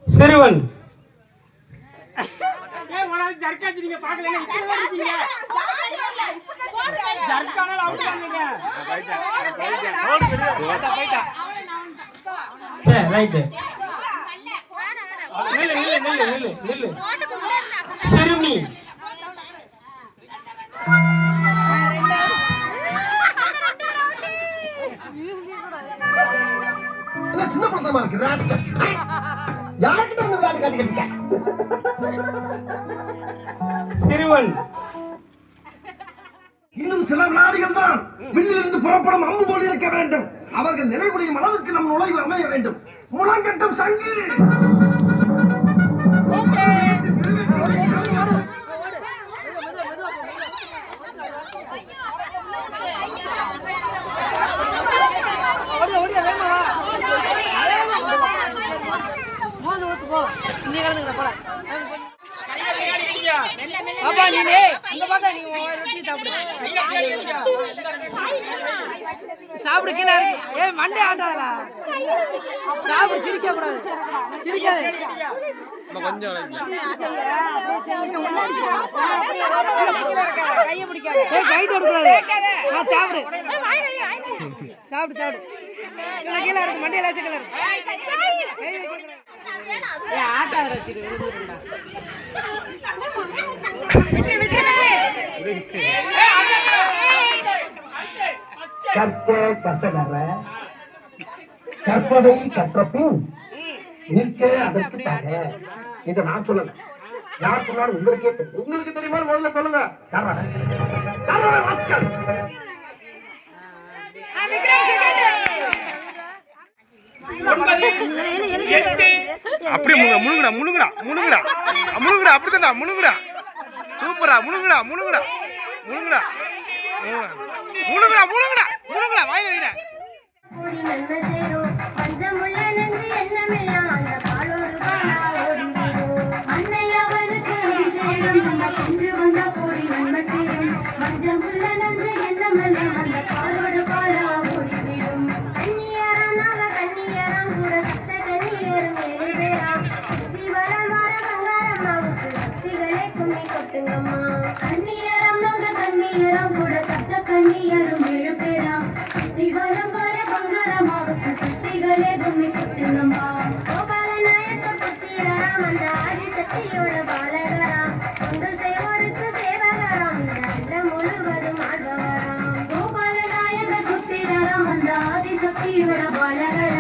சிறுவன் சிறுமி சின்ன பழத்தமா இருக்கு யாருக்கிட்ட விளையாட்டு காட்டிக்கிட்ட சிறுவன் இன்னும் சில வினாடிகள் தான் வில்லிலிருந்து புறப்படும் அம்பு போல் இருக்க வேண்டும். அவர்கள் நிலைகுலியும் அளவுக்கு நம் நுழைவு அமைய வேண்டும். முழங்கட்டும் சங்கு. சாப்பிடு கீழே ஏ மண்டே ஆட்டாதா சாப்பிடு சிரிக்க கூடாது சிரிக்காது கொஞ்சம் கைட்டு கொடுக்கூடாது சாப்பிடு சாப்பிடு சாப்பிடு கீழே இருக்கு மண்டையில கீழே இருக்கு ஆட்டாத கற்க கசடற கற்பதை கற்றபின் நிற்க அதற்கு தக. இதை நான் சொல்லல, யார் சொன்னாலும் உங்களுக்கே தெரியும். உங்களுக்கு தெரியுமா முதல்ல சொல்லுங்க. அப்படியே முழுங்குடா முழுங்குடா முழுங்குடா முழுங்குடா அப்படித்தான்டா முழுங்குடா சூப்பரா முழுங்குடா முழுங்குடா முழுங்குடா முழுங்குடா முழுங்குடா முழுங்குடா வாயில வைடா ஆதிசக்தியோட பாலகரா